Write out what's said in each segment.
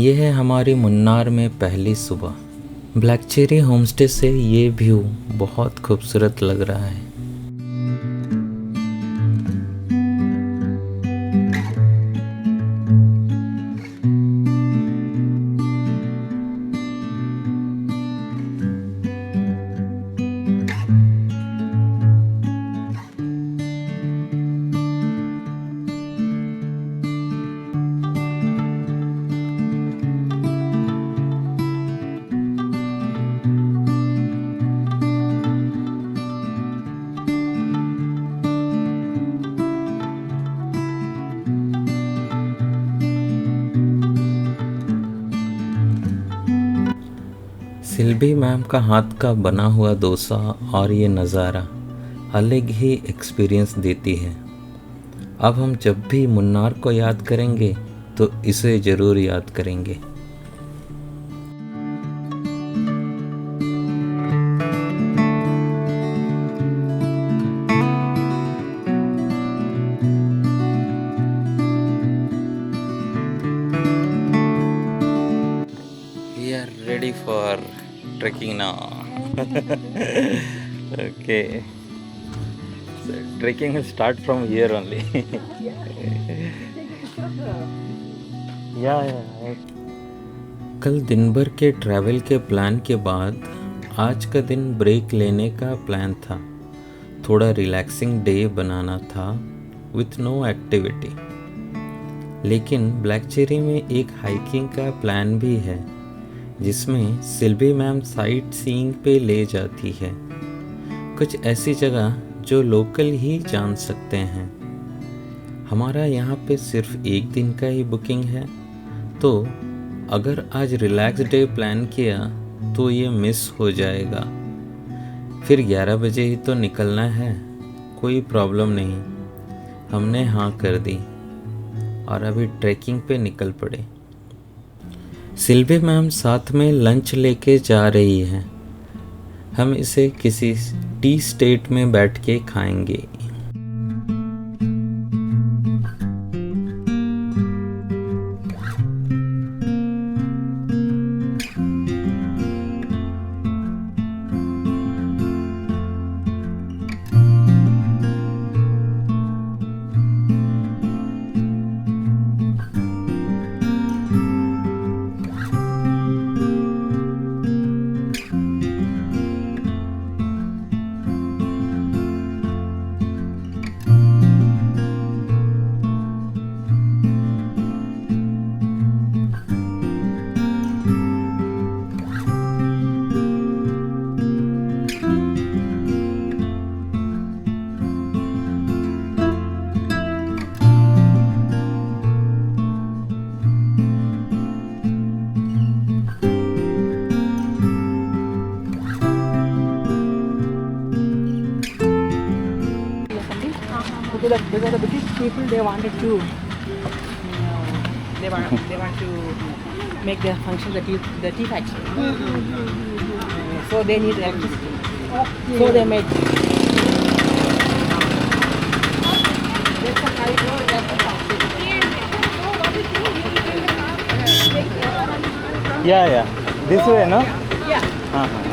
ये है हमारी मुन्नार में पहली सुबह। ब्लैक चेरी होमस्टे से ये व्यू बहुत खूबसूरत लग रहा है। सिल्वी मैम का हाथ का बना हुआ डोसा और ये नज़ारा अलग ही एक्सपीरियंस देती है। अब हम जब भी मुन्नार को याद करेंगे तो इसे ज़रूर याद करेंगे। We are ready for trekking now. Okay. So trekking will start from here only. yeah. कल दिन भर के ट्रैवल के प्लान के बाद आज का दिन ब्रेक लेने का प्लान था। थोड़ा रिलैक्सिंग डे बनाना था विथ नो एक्टिविटी। लेकिन ब्लैक चेरी में एक हाइकिंग का प्लान भी है जिसमें सिल्वी मैम साइट सीइंग पे ले जाती है। कुछ ऐसी जगह जो लोकल ही जान सकते हैं। हमारा यहाँ पे सिर्फ एक दिन का ही बुकिंग है, तो अगर आज रिलैक्स डे प्लान किया तो ये मिस हो जाएगा। फिर 11 बजे ही तो निकलना है, कोई प्रॉब्लम नहीं। हमने हाँ कर दी और अभी ट्रैकिंग पे निकल पड़े। सिल्वी मैम साथ में लंच लेके जा रही है। हम इसे किसी टी स्टेट में बैठ के खाएंगे। Because the British people, they wanted to they want to make their function the tea factory. So they need electricity. Okay. So they made. Yeah. This way, no? Yeah.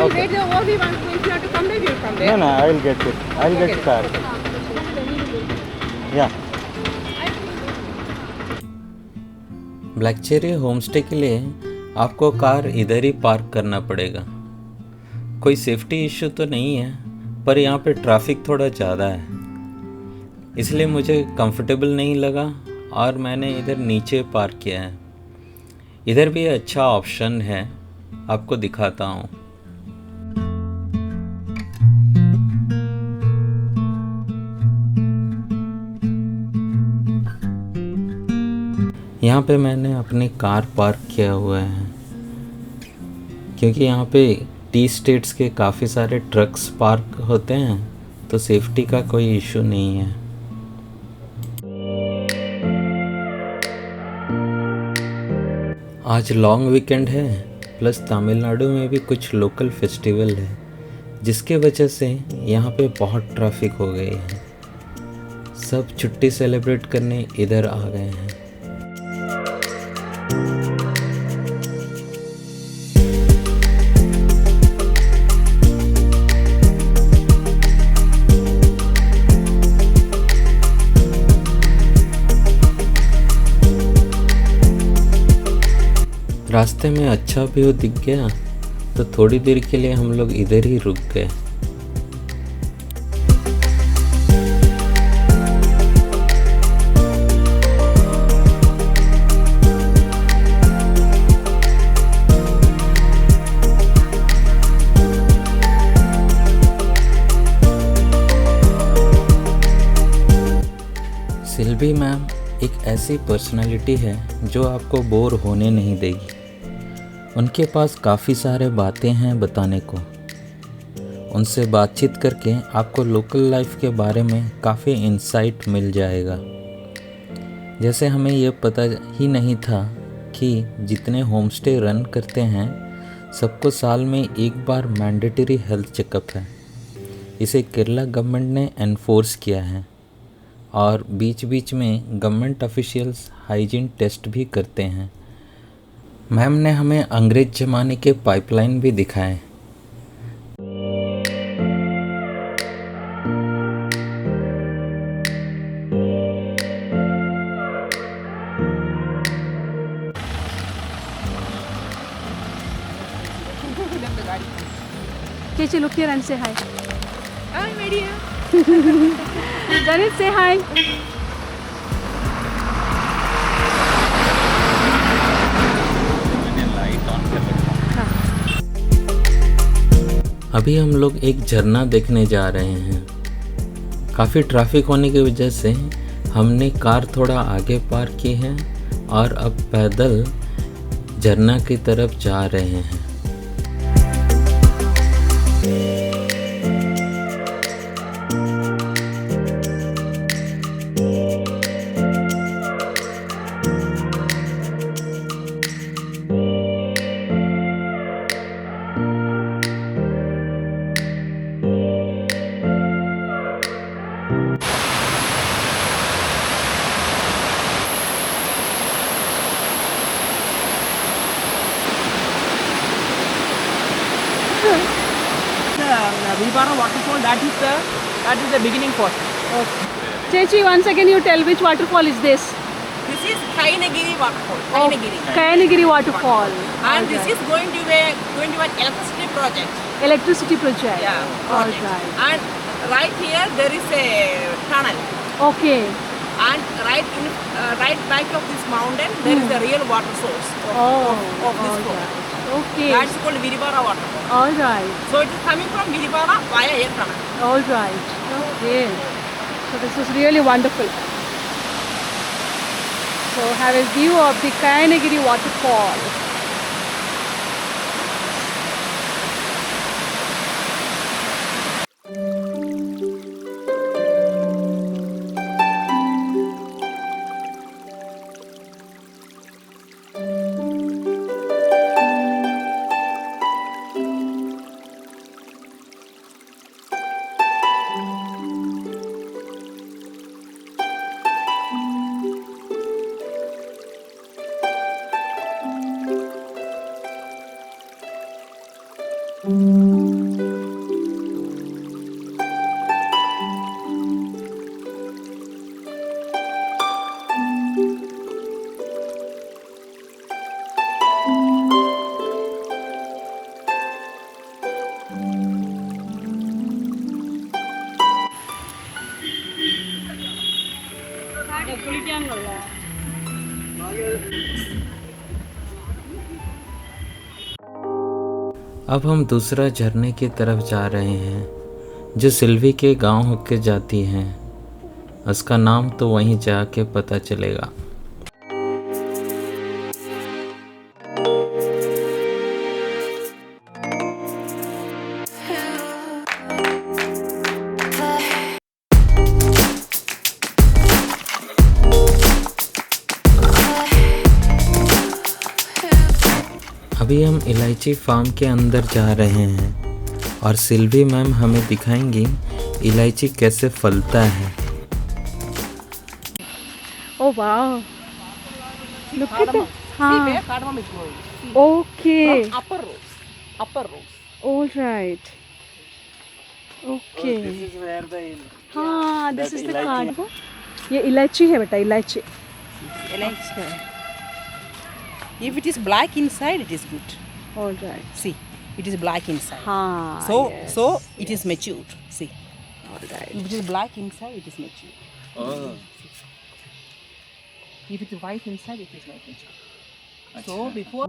Okay. Later, all we want to, if you have to come there, you'll come there. No, I will get it. I will get car. Yeah. Black cherry homestay के लिए आपको car इधर ही park करना पड़ेगा। कोई safety issue तो नहीं है, पर यहाँ पे ट्रैफिक थोड़ा ज़्यादा है, इसलिए मुझे कंफर्टेबल नहीं लगा और मैंने इधर नीचे पार्क किया है। इधर भी अच्छा ऑप्शन है, आपको दिखाता हूँ। यहाँ पे मैंने अपनी कार पार्क किया हुआ है क्योंकि यहाँ पे टी स्टेट्स के काफ़ी सारे ट्रक्स पार्क होते हैं, तो सेफ्टी का कोई इशू नहीं है। आज लॉन्ग वीकेंड है, प्लस तमिलनाडु में भी कुछ लोकल फेस्टिवल है, जिसके वजह से यहाँ पे बहुत ट्रैफिक हो गई है। सब छुट्टी सेलिब्रेट करने इधर आ गए हैं। रास्ते में अच्छा व्यू दिख गया तो थोड़ी देर के लिए हम लोग इधर ही रुक गए। सिल्वी मैम एक ऐसी पर्सनालिटी है जो आपको बोर होने नहीं देगी। उनके पास काफ़ी सारे बातें हैं बताने को। उनसे बातचीत करके आपको लोकल लाइफ के बारे में काफ़ी इंसाइट मिल जाएगा। जैसे हमें ये पता ही नहीं था कि जितने होम स्टे रन करते हैं सबको साल में एक बार मैंडेटरी हेल्थ चेकअप है। इसे केरला गवर्नमेंट ने एनफोर्स किया है और बीच बीच में गवर्नमेंट ऑफिशियल्स हाइजीन टेस्ट भी करते हैं। मैम ने हमें अंग्रेज ज़माने के पाइपलाइन भी दिखाए। Chechi, look here and say hi. Hi, Maria. Janet, say hi. अभी हम लोग एक झरना देखने जा रहे हैं। काफ़ी ट्रैफिक होने की वजह से हमने कार थोड़ा आगे पार्क की है और अब पैदल झरना की तरफ जा रहे हैं। Vivara waterfall, that is the beginning point. Chechi, once again you tell which waterfall is this? This is Kainagiri waterfall. Kainagiri. Kayanagiri waterfall. And this is going to be an electricity project. Electricity project. Yeah. All Project. right. And right here there is a tunnel. Okay. And right back of this mountain there is the real water source of this all fall. right. Okay. That's called Virivara waterfall. All right. So it is coming from Virivara via air tunnel. All right. Okay. So this is really wonderful. So have a view of the Kayanagiri waterfall. अब हम दूसरा झरने की तरफ जा रहे हैं जो सिल्वी के गांव होके जाती है। उसका नाम तो वहीं जाके पता चलेगा। अभी हम इलायची फार्म के अंदर जा रहे हैं और सिल्वी मैम हमें दिखाएंगी इलायची कैसे फलता है। Oh wow. Look at that. See where cardamom is growing. Okay. From upper rows. All right. Okay. This is where the हाँ, this is the इलायची। cardamom. ये इलायची है बेटा, इलायची। Electric. If it is black inside, it is good. All right. See, it is black inside. हाँ. So it is mature. See, All right. if it is black inside, it is mature. Oh. If it is white inside, it is not mature. So before.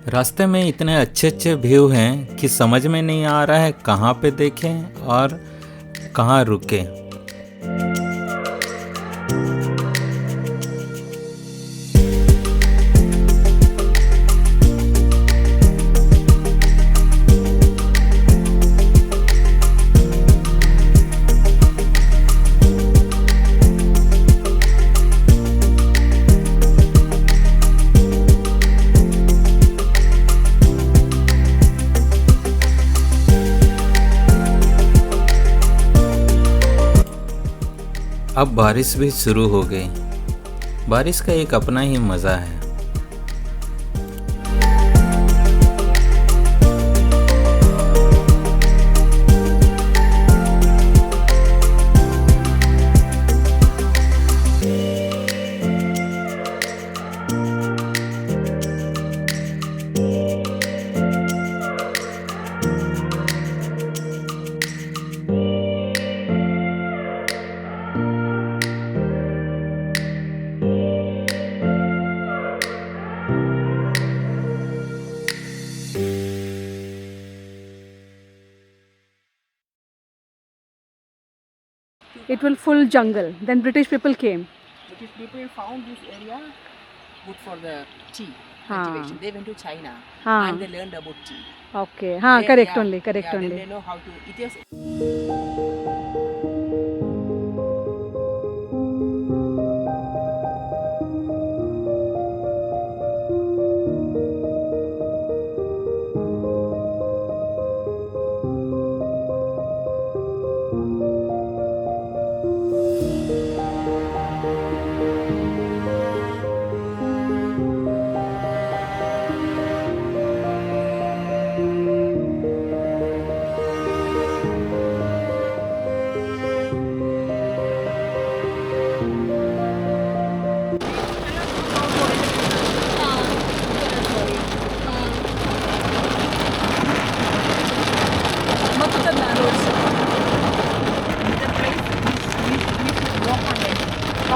रास्ते में इतने अच्छे अच्छे view हैं कि समझ में नहीं आ रहा है कहाँ पे देखें और कहाँ रुकें। अब बारिश भी शुरू हो गई। बारिश का एक अपना ही मज़ा है। It will full jungle. Then British people came. British people found this area good for the tea हाँ. cultivation. They went to China हाँ. and they learned about tea. Okay. हाँ, They- correct yeah, only. Correct yeah, only. Then they know how to. It is.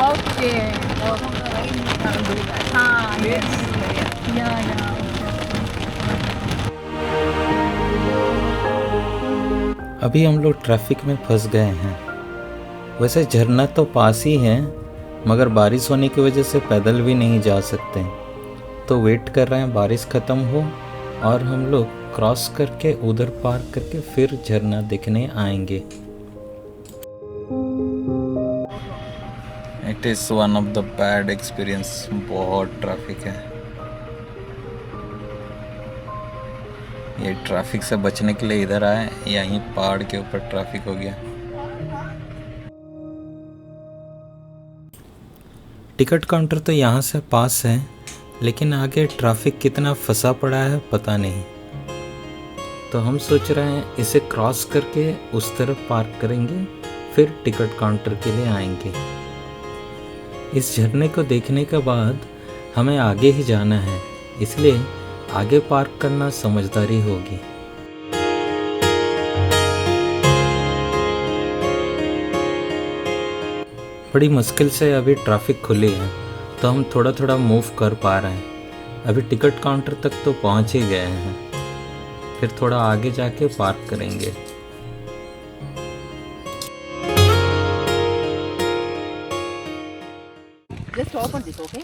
Okay. हाँ. Yes. Yeah. अभी हम लोग traffic में फंस गए हैं। वैसे झरना तो पास ही है, मगर बारिश होने की वजह से पैदल भी नहीं जा सकते, तो वेट कर रहे हैं बारिश ख़त्म हो और हम लोग क्रॉस करके उधर पार करके फिर झरना देखने आएंगे। It is one of the bad experience. बहुत ट्रैफिक है। ये ट्रैफिक से बचने के लिए इधर आए, यहीं पहाड़ के ऊपर ट्रैफिक हो गया। टिकट काउंटर तो यहाँ से पास है, लेकिन आगे ट्रैफिक कितना फंसा पड़ा है पता नहीं। तो हम सोच रहे हैं इसे क्रॉस करके उस तरफ पार्क करेंगे, फिर टिकट काउंटर के लिए आएंगे। इस झरने को देखने के बाद हमें आगे ही जाना है, इसलिए आगे पार्क करना समझदारी होगी। बड़ी मुश्किल से अभी ट्रैफिक खुली है, तो हम थोड़ा थोड़ा मूव कर पा रहे हैं। अभी टिकट काउंटर तक तो पहुंच ही गए हैं, फिर थोड़ा आगे जाके पार्क करेंगे। Just open this, okay?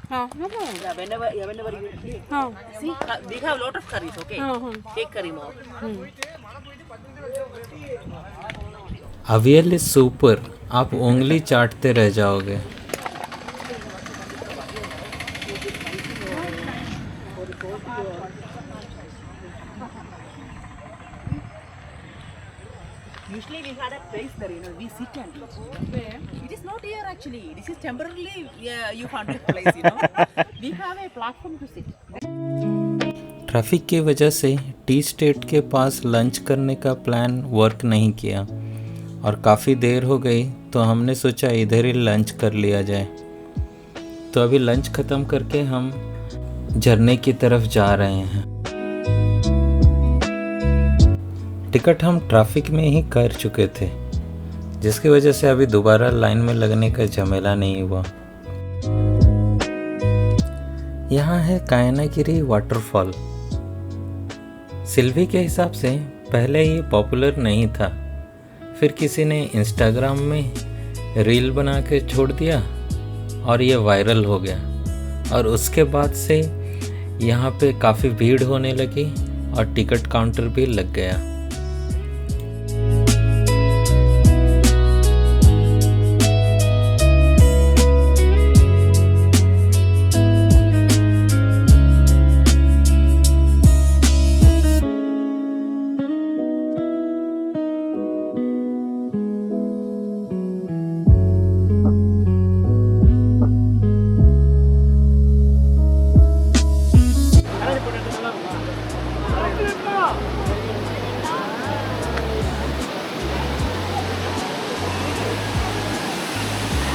हाँ. No problem. Yeah, whenever you click. हाँ. See, we have a lot of curries, okay? हाँ. Take curry more. Avial is super, आप उंगली चाटते रह जाओगे। Usually we had a place there, we sit and eat. Where? It is not here actually. This is temporarily you found a place, We have a platform to sit. Traffic की वजह से T state के पास lunch करने का plan work नहीं किया और काफ़ी देर हो गई, तो हमने सोचा इधर ही लंच कर लिया जाए। तो अभी लंच ख़त्म करके हम झरने की तरफ जा रहे हैं। टिकट हम ट्रैफिक में ही कर चुके थे, जिसकी वजह से अभी दोबारा लाइन में लगने का झमेला नहीं हुआ। यहाँ है कायनागिरी वाटरफॉल। सिल्वी के हिसाब से पहले ये पॉपुलर नहीं था, फिर किसी ने इंस्टाग्राम में रील बना के छोड़ दिया और ये वायरल हो गया, और उसके बाद से यहाँ पे काफ़ी भीड़ होने लगी और टिकट काउंटर भी लग गया।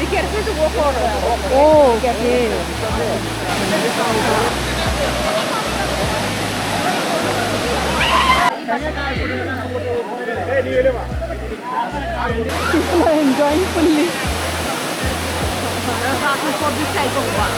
Be careful to go forward. Oh, okay. People are enjoying fully. For this type of one.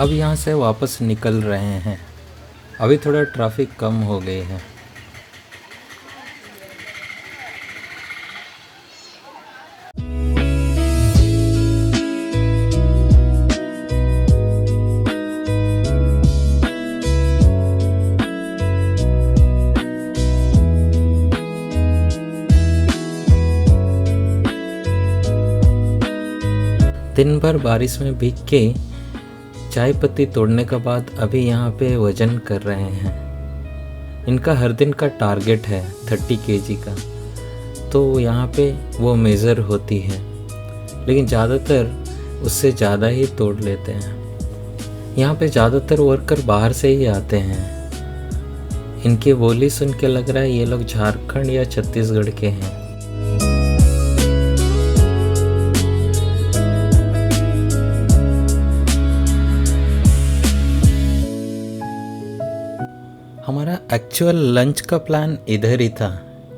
अब यहाँ से वापस निकल रहे हैं। अभी थोड़ा ट्रैफिक कम हो गई है। दिन भर बारिश में भीग के चाय पत्ती तोड़ने के बाद अभी यहाँ पे वज़न कर रहे हैं। इनका हर दिन का टारगेट है 30 kg का, तो यहाँ पे वो मेज़र होती है, लेकिन ज़्यादातर उससे ज़्यादा ही तोड़ लेते हैं। यहाँ पे ज़्यादातर वर्कर बाहर से ही आते हैं। इनकी बोली सुन के लग रहा है ये लोग झारखंड या छत्तीसगढ़ के हैं। हमारा एक्चुअल लंच का प्लान इधर ही था,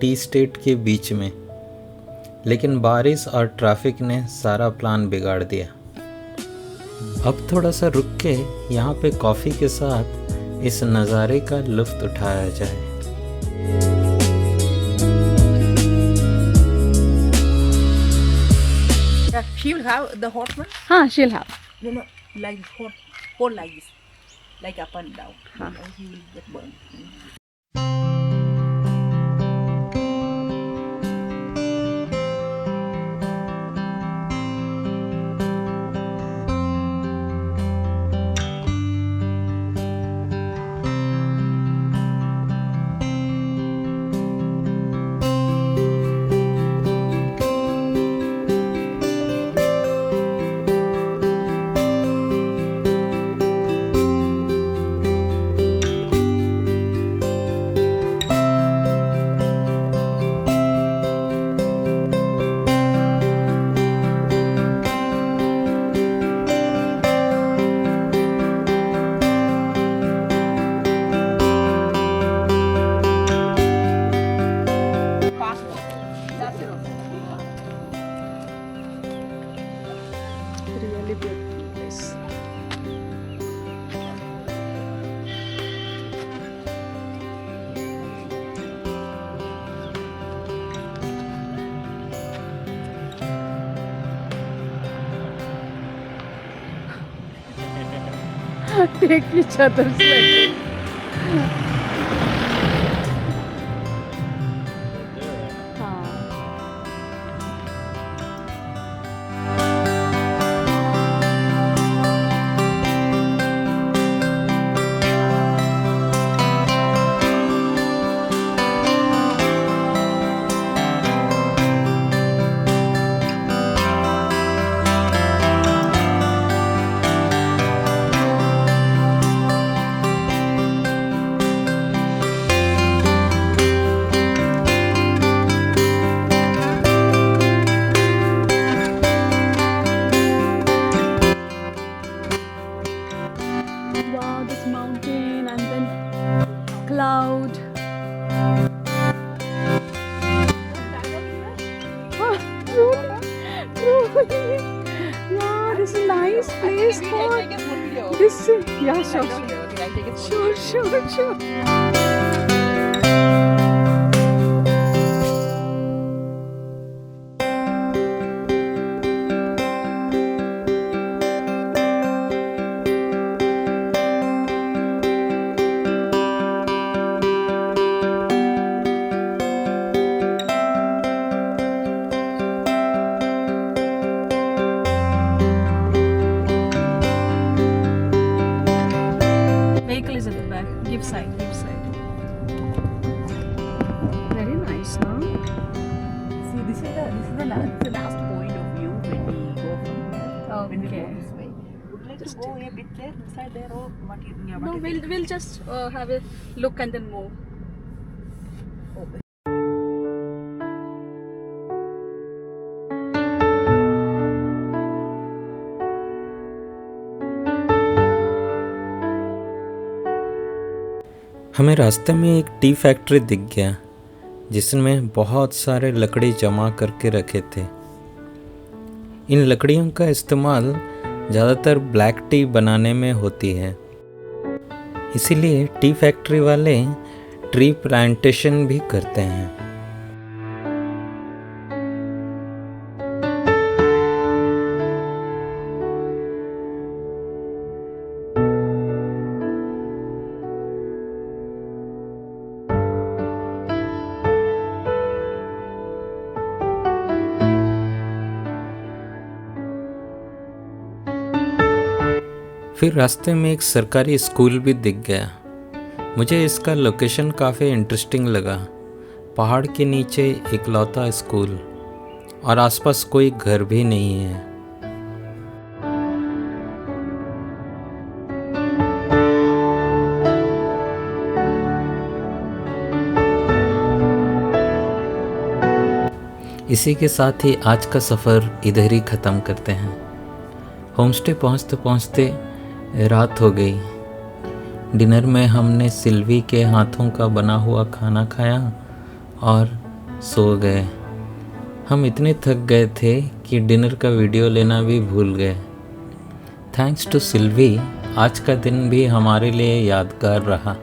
टी स्टेट के बीच में, लेकिन बारिश और ट्रैफिक ने सारा प्लान बिगाड़ दिया। अब थोड़ा सा रुक के यहाँ पे कॉफ़ी के साथ इस नज़ारे का लुत्फ़ उठाया जाए। She will have the hot one? She'll have. No, like hot, hold like this, like up and down. Huh. And he will get burned. take each other's luggage. हाँ. Wow, this mountain and then cloud. Oh, truly. Yeah, this is nice place for Take a small video. this. Yeah, sure, Okay, I'll take a small sure. Vehicle is at the back. Give side. Very nice, no? See, this is the last point of view when we go from here. When we go Okay. this way. Would you like to go a bit there, inside there, or what you, yeah, No, what you think? we'll just have a look and then move. Oh, हमें रास्ते में एक tea factory दिख गया जिसमें बहुत सारे लकड़ी जमा करके रखे थे। इन लकड़ियों का इस्तेमाल ज़्यादातर ब्लैक टी बनाने में होती है, इसीलिए टी फैक्ट्री वाले ट्री प्लांटेशन भी करते हैं। फिर रास्ते में एक सरकारी स्कूल भी दिख गया। मुझे इसका लोकेशन काफ़ी इंटरेस्टिंग लगा। पहाड़ के नीचे इकलौता स्कूल और आसपास कोई घर भी नहीं है। इसी के साथ ही आज का सफ़र इधर ही ख़त्म करते हैं। होमस्टे पहुँचते पहुँचते रात हो गई। डिनर में हमने सिल्वी के हाथों का बना हुआ खाना खाया और सो गए। हम इतने थक गए थे कि डिनर का वीडियो लेना भी भूल गए। थैंक्स टू सिल्वी, आज का दिन भी हमारे लिए यादगार रहा।